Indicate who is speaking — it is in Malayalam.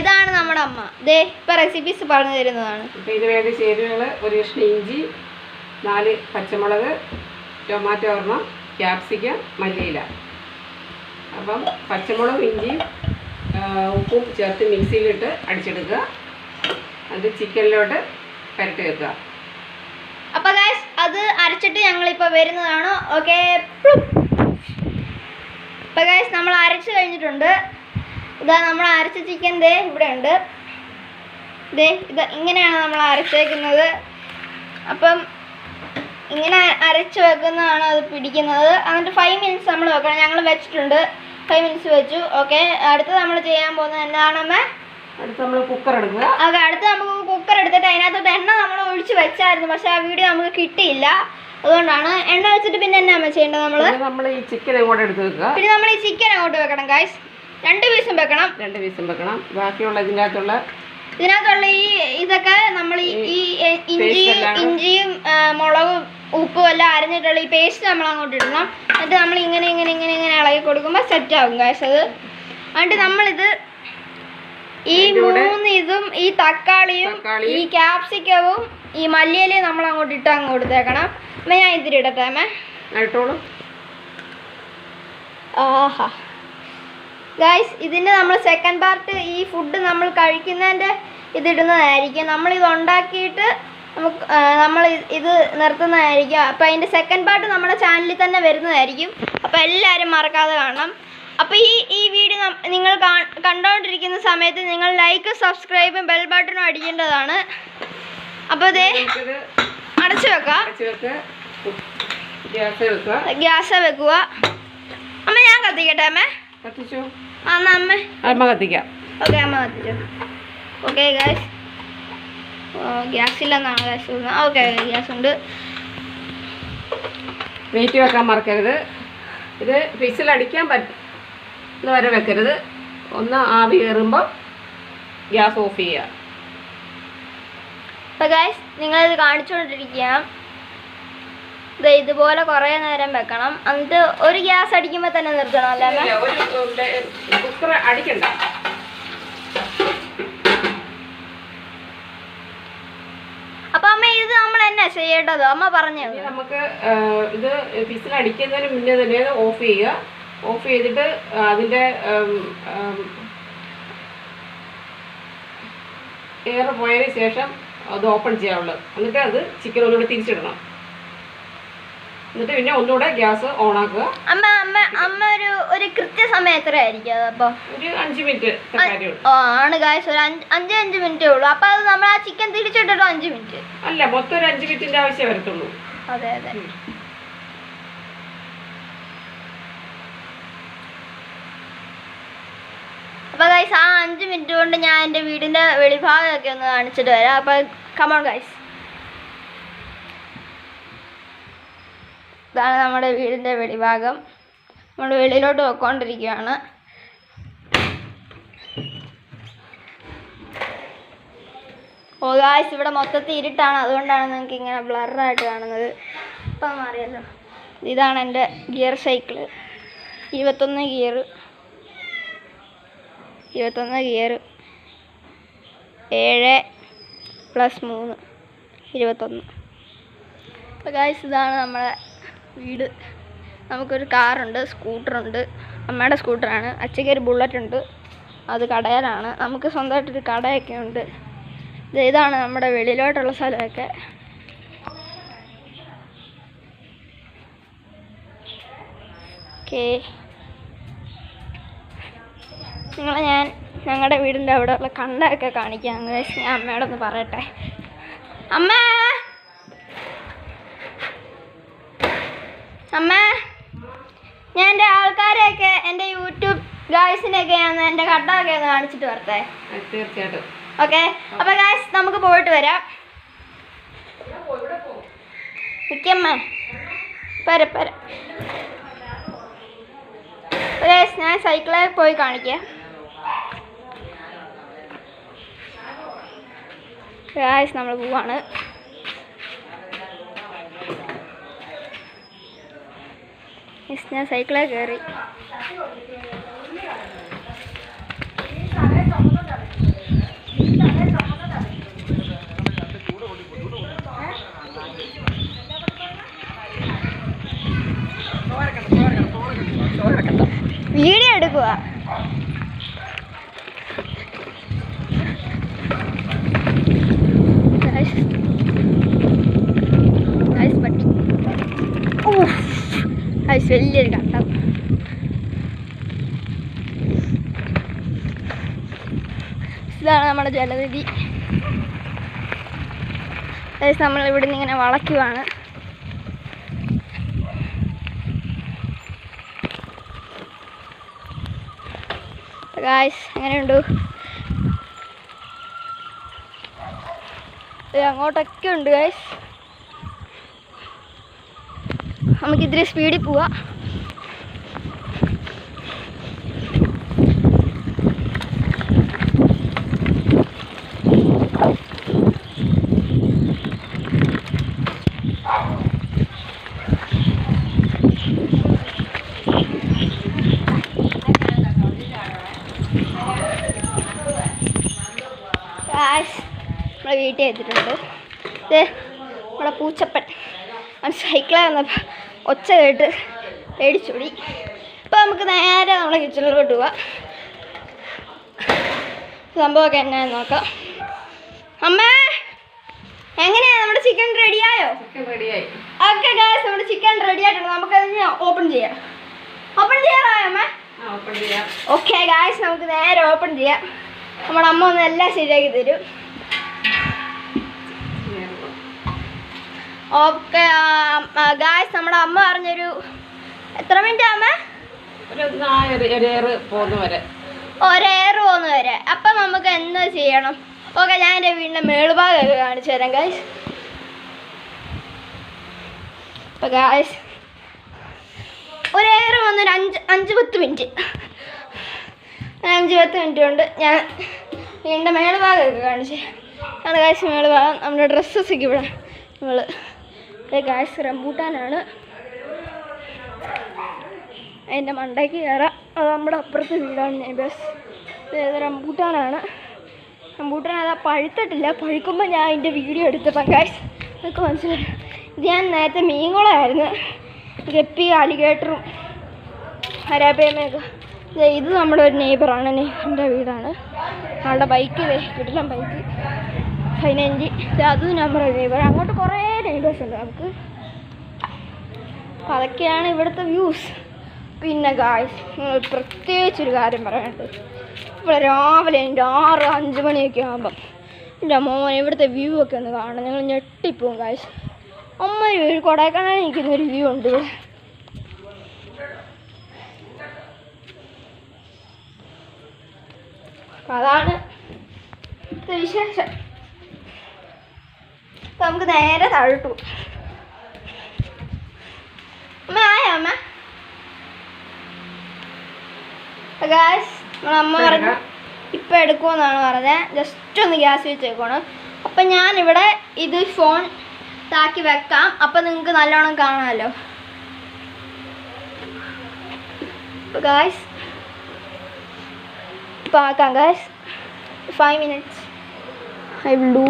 Speaker 1: ഇതാണ് നമ്മുടെ അമ്മ. ഇപ്പൊ റെസിപ്പീസ് പറഞ്ഞു തരുന്നതാണ്.
Speaker 2: ഇത് വേണ്ട ചേരുവകൾ: ഒരു കഷ്ണം ഇഞ്ചി, 4 പച്ചമുളക്, ടൊമാറ്റോ ഒരെണ്ണം, ക്യാപ്സിക്കം, മല്ലിയില. അപ്പം പച്ചമുളകും ഇഞ്ചിയും ഉപ്പും ചേർത്ത് മിക്സിയിലിട്ട് അടിച്ചെടുക്കുക. അത് ചിക്കനിലോട്ട് പരട്ടി വെക്കുക.
Speaker 1: അപ്പോൾ ഗൈസ് അത് അരച്ചിട്ട് ഞങ്ങളിപ്പോൾ വരുന്നതാണ്. ഓക്കെ. അപ്പോൾ ഗൈസ് നമ്മൾ അരച്ച് കഴിഞ്ഞിട്ടുണ്ട്. ഇതാ നമ്മൾ അരച്ച ചിക്കൻ ഇവിടെ ഉണ്ട്. ഇത് ഇങ്ങനെയാണ് നമ്മൾ അരച്ചേക്കുന്നത്. അപ്പം ഇങ്ങനെ അരച്ച് വെക്കുന്നതാണ് അത് പിടിക്കുന്നത്. എന്നിട്ട് 5 മിനിറ്റ്സ് നമ്മൾ വെക്കണം. ഞങ്ങൾ വെച്ചിട്ടുണ്ട്, 5 മിനിറ്റ്സ് വെച്ചു. ഓക്കെ. അടുത്ത് നമ്മൾ ചെയ്യാൻ പോകുന്നത് എന്താണെന്ന്,
Speaker 2: അടുത്ത് നമ്മൾ കുക്കർ എടുക്കുക.
Speaker 1: ഓക്കെ. അടുത്ത് നമുക്ക് കുക്കർ എടുത്തിട്ട് അതിനകത്തോട്ട് എണ്ണ നമ്മൾ ഒഴിച്ച് വെച്ചായിരുന്നു, പക്ഷെ ആ വീഡിയോ നമുക്ക് കിട്ടിയില്ല. അതുകൊണ്ടാണ് എണ്ണ വെച്ചിട്ട് പിന്നെ എന്നാ ചെയ്യേണ്ടത്,
Speaker 2: നമ്മൾ ഈ ചിക്കൻ അങ്ങോട്ട് എടുത്ത് വെക്കുക.
Speaker 1: പിന്നെ നമ്മൾ ഈ ചിക്കൻ അങ്ങോട്ട് വെക്കണം ഗൈസ്. 2 പീസും വെക്കണം.
Speaker 2: 2 പീസും വെക്കണം. ബാക്കിയുള്ള ഇതിനകത്തുള്ള
Speaker 1: ഈ ഇതൊക്കെ നമ്മൾ ഈ ഇഞ്ചിയും മുളകും ഉപ്പും എല്ലാം അരഞ്ഞിട്ടുള്ള ഈ പേസ്റ്റ് നമ്മൾ അങ്ങോട്ട് ഇടണം. എന്നിട്ട് നമ്മൾ ഇങ്ങനെ ഇങ്ങനെ ഇങ്ങനെ ഇങ്ങനെ ഇളകി കൊടുക്കുമ്പോൾ സെറ്റ് ആകും ഗൈസ് അത്. എന്നിട്ട് നമ്മളിത് ഈ 3 ഇതും ഈ തക്കാളിയും ഈ ക്യാപ്സിക്കവും ഈ മല്ലിയിലയും നമ്മൾ അങ്ങോട്ട് ഇട്ട് അങ്ങ് കൊടുത്തേക്കണം. അപ്പം ഞാൻ ഇതിരി ഇടട്ടെ അമ്മേ. ആഹാ ഗൈസ്, ഇതിൻ്റെ നമ്മൾ സെക്കൻഡ് പാർട്ട് ഈ ഫുഡ് നമ്മൾ കഴിക്കുന്നതിൻ്റെ ഇതിടുന്നതായിരിക്കും. നമ്മളിത് ഉണ്ടാക്കിയിട്ട് നമ്മൾ ഇത് നിർത്തുന്നതായിരിക്കും. അപ്പോൾ അതിൻ്റെ സെക്കൻഡ് പാർട്ട് നമ്മുടെ ചാനലിൽ തന്നെ വരുന്നതായിരിക്കും. അപ്പോൾ എല്ലാവരും മറക്കാതെ കാണണം. അപ്പോൾ ഈ വീഡിയോ നിങ്ങൾ കണ്ടുകൊണ്ടിരിക്കുന്ന സമയത്ത് നിങ്ങൾ ലൈക്ക്, സബ്സ്ക്രൈബും ബെൽ ബട്ടണും അടിക്കേണ്ടതാണ്. അപ്പോൾ ഇത് അടച്ചു വെക്കാം. ഗ്യാസ് വെക്കുക. അമ്മ ഞാൻ കത്തിക്കട്ടെ അമ്മേ.
Speaker 2: കത്തിച്ചോ?
Speaker 1: എന്നാ
Speaker 2: അമ്മ കത്തിക്കാം.
Speaker 1: ഓക്കെ, അമ്മ കത്തിച്ചോ. ഓക്കെ ഗൈസ്, ഗ്യാസ് ഇല്ലെന്നാണ് ഗൈസ്. ഓക്കെ, ഗ്യാസ് ഉണ്ട്.
Speaker 2: വെയിറ്റ് വെക്കാൻ മറക്കരുത്. ഇത് വിസിലടിക്കാൻ പറ്റുന്ന വരെ വെക്കരുത്. ഒന്ന് ആവി കയറുമ്പോൾ ഗ്യാസ് ഓഫ് ചെയ്യുക.
Speaker 1: അപ്പോൾ ഗൈസ് നിങ്ങളിത് കാണിച്ചുകൊണ്ടിരിക്കുക. ഇതുപോലെ കുറേ നേരം വെക്കണം. എന്നിട്ട് ഒരു ഗ്യാസ് അടിക്കുമ്പോൾ തന്നെ നിർത്തണം അല്ലേ?
Speaker 2: കുക്കർ അടിക്കണ്ട.
Speaker 1: അപ്പൊ അമ്മ ഇത് നമ്മൾ എന്നാ ചെയ്യേണ്ടത് അമ്മ പറഞ്ഞു?
Speaker 2: നമുക്ക് ഇത് വിസിലടിക്കുന്നതിന് മുന്നേ തന്നെ ഓഫ് ചെയ്യുക. ഓഫ് ചെയ്തിട്ട് അതിൻ്റെ എയർ പോയതിന് ശേഷം അത് ഓപ്പൺ ചെയ്യാവുള്ളൂ. എന്നിട്ട് അത് ചിക്കൻ ഒന്നുകൂടെ തിരിച്ചിടണം. എന്നിട്ട് പിന്നെ ഒന്നുകൂടെ ഗ്യാസ് ഓൺ ആക്കുക.
Speaker 1: അമ്മ ഒരു കൃത്യസമയം എത്രയായിരിക്കും അതപ്പോ?
Speaker 2: ഒരു 5 മിനിറ്റ്
Speaker 1: ആണ് ഗായ്സ്. ഒരു 5 മിനിറ്റേ ഉള്ളൂ. അപ്പൊ അത് നമ്മൾ ആ ചിക്കൻ തിരിച്ചിട്ടിട്ടോ 5 മിനിറ്റ്
Speaker 2: അല്ല, മൊത്തം ഒരു 5 മിനിറ്റിന്റെ ആവശ്യം വരത്തുള്ളൂ.
Speaker 1: അതെ അതെ. അപ്പൊ ഗൈസ് ആ 5 മിനിറ്റ് കൊണ്ട് ഞാൻ എൻ്റെ വീടിന്റെ വെളിഭാഗമൊക്കെ ഒന്ന് കാണിച്ചിട്ട് വരാം. അപ്പൊ കമോൺ ഗൈസ്. ഇതാണ് നമ്മുടെ വീടിൻ്റെ വെളിഭാഗം. നമ്മൾ വെളിയിലോട്ട് വെക്കൊണ്ടിരിക്കുകയാണ്. ഓ ഗായ്സ്, ഇവിടെ മൊത്തത്തിൽ ഇരുട്ടാണ്, അതുകൊണ്ടാണ് നിങ്ങൾക്ക് ഇങ്ങനെ ബ്ലറായിട്ട് കാണുന്നത്. ഇപ്പം അറിയാലോ. ഇതാണ് എൻ്റെ ഗിയർ സൈക്കിള്. 21 ഗിയർ 7 + 3 21. അപ്പോൾ ഗായ്സ് ഇതാണ് നമ്മുടെ വീട്. നമുക്കൊരു കാറുണ്ട്, സ്കൂട്ടറുണ്ട്. അമ്മയുടെ സ്കൂട്ടറാണ്. അച്ഛയ്ക്കൊരു ബുള്ളറ്റ് ഉണ്ട്, അത് കടയിലാണ്. നമുക്ക് സ്വന്തമായിട്ടൊരു കടയൊക്കെ ഉണ്ട്. ഇതാണ് നമ്മുടെ വെളിയിലോട്ടുള്ള സ്ഥലമൊക്കെ. ഓക്കെ, നിങ്ങളെ ഞാൻ ഞങ്ങളുടെ വീടിൻ്റെ അവിടെയുള്ള കണ്ടൊക്കെ കാണിക്കാം. ഞാൻ അമ്മയോടൊന്ന് പറയട്ടെ. അമ്മ ഞാൻ എൻ്റെ ആൾക്കാരെയൊക്കെ, എൻ്റെ യൂട്യൂബ് ഗായ്സിനെയൊക്കെ ഞാൻ എൻ്റെ കണ്ടൊക്കെ ഒന്ന് കാണിച്ചിട്ട് വരട്ടെ.
Speaker 2: തീർച്ചയായിട്ടും.
Speaker 1: ഓക്കെ. അപ്പോൾ ഗായ്സ് നമുക്ക് പോയിട്ട് വരാം. നിൽക്കമ്മ പര ഗായ്സ്, ഞാൻ സൈക്കിളിൽ പോയി കാണിക്കാം. ഗായ്സ് നമ്മൾ പോവാണ്. ഞാൻ സൈക്കിളിൽ കയറി. ഗൈസ്, വലിയൊരു കണ്ടം. ഇതാണ് നമ്മുടെ ജലനിധി. ഗൈസ്, നമ്മൾ ഇവിടെ നിന്ന് ഇങ്ങനെ വളയ്ക്കുവാണ്. ഗൈസ്, എങ്ങനെയുണ്ട്? അങ്ങോട്ടൊക്കെ ഉണ്ട് ഗൈസ്. നമുക്കിതിരി സ്പീഡിൽ പോവാം. നമ്മളെ വീട്ടിൽ എത്തിയിട്ടുണ്ട്. ഇത് നമ്മുടെ പൂച്ചപ്പൻ സൈക്കിളിൽ വന്നപ്പോൾ ഒച്ച കേട്ട് പേടിച്ചോടി. ഇപ്പോൾ നമുക്ക് നേരെ നമ്മളെ കിച്ചണിലോട്ട് പോവാം. സംഭവമൊക്കെ എന്നാന്ന് നോക്കാം. അമ്മേ, എങ്ങനെയാ നമ്മുടെ ചിക്കൻ റെഡിയായോ? ഓക്കെ ഗൈസ്, നമ്മുടെ ചിക്കൻ റെഡി ആയിട്ടുണ്ട്. നമുക്കതിന് ഓപ്പൺ ചെയ്യാം. ഓപ്പൺ ചെയ്യാറായോ അമ്മേ? ഓക്കെ ഗൈസ്, നമുക്ക് നേരെ ഓപ്പൺ ചെയ്യാം. നമ്മുടെ അമ്മ ഒന്ന് എല്ലാം ശരിയാക്കി തരും. ഓക്കെ ഗൈസ്, നമ്മുടെ അമ്മ പറഞ്ഞൊരു എത്ര മിനിറ്റ് അമ്മ?
Speaker 2: ഒരേറ് പോകുന്ന വരെ.
Speaker 1: അപ്പം നമുക്ക് എന്താ ചെയ്യണം? ഓക്കെ, ഞാൻ എൻ്റെ വീടിൻ്റെ മേളുഭാഗമൊക്കെ കാണിച്ചു തരാം ഗൈസ്. അപ്പം ഗൈസ്, ഒരേറ് വന്നൊരു 5-10 മിനിറ്റ്. 5-10 മിനിറ്റ് കൊണ്ട് ഞാൻ വീടിൻ്റെ മേളുഭാഗമൊക്കെ കാണിച്ചു. നമ്മുടെ ഗൈസ് മേളുഭാഗം നമ്മുടെ ഡ്രസ്സൊക്കെ ഇവിടെ നമ്മൾ ഗൈസ് റംബൂട്ടാനാണ്. അതിൻ്റെ മണ്ടയ്ക്ക് കയറാം. അത് നമ്മുടെ അപ്പുറത്തെ വീടാണ് നെയ്ബേഴ്സ്. റംബൂട്ടാനാണ്. റംബൂട്ടാൻ അതാ പഴുത്തിട്ടില്ല. പഴുക്കുമ്പോൾ ഞാൻ അതിൻ്റെ വീഡിയോ എടുത്തപ്പം ഗൈസ് നമുക്ക് മനസ്സിലായി. ഇത് ഞാൻ നേരത്തെ മീൻകുളമായിരുന്നു. ഗപ്പി, അലിഗേറ്ററും അരാബേമയൊക്കെ. ഇത് നമ്മുടെ ഒരു നെയ്ബറാണ്. നെയ്ബറിൻ്റെ വീടാണ്. ആളുടെ ബൈക്ക് കിട്ടില്ല, ബൈക്ക് 15. അതും നമ്മുടെ നെയ്ബർ. അങ്ങോട്ട് കുറേ നെയ്ബേഴ്സ് ഉണ്ട് നമുക്ക്. അപ്പം അതൊക്കെയാണ് ഇവിടുത്തെ വ്യൂസ്. പിന്നെ ഗായ്സ്, പ്രത്യേകിച്ചൊരു കാര്യം പറയാനുണ്ട്. ഇവിടെ രാവിലെ 6-5 മണിയൊക്കെ ആകുമ്പം എൻ്റെ മോൻ ഇവിടുത്തെ വ്യൂ ഒക്കെ ഒന്ന് കാണണം. ഞങ്ങൾ ഞെട്ടിപ്പോവും ഗായ്സ്. ഒരു കൊടൈക്കനാലിൽ നിൽക്കുന്നൊരു വ്യൂ ഉണ്ട് ഇവിടെ. അതാണ് വിശേഷം. അപ്പം നമുക്ക് നേരെ താഴോട്ടു. അമ്മ ആയോ അമ്മ? ഗായ്സ്, അമ്മ പറഞ്ഞു ഇപ്പം എടുക്കുമെന്നാണ് പറഞ്ഞത്. ജസ്റ്റ് ഒന്ന് ഗ്യാസ് വെച്ചേക്കണം. അപ്പം ഞാനിവിടെ ഇത് ഫോൺ താക്കി വെക്കാം. അപ്പം നിങ്ങൾക്ക് നല്ലോണം കാണാമല്ലോ. ഗായ്സ്, ഇപ്പം ആക്കാം guys. 5 minutes I will do.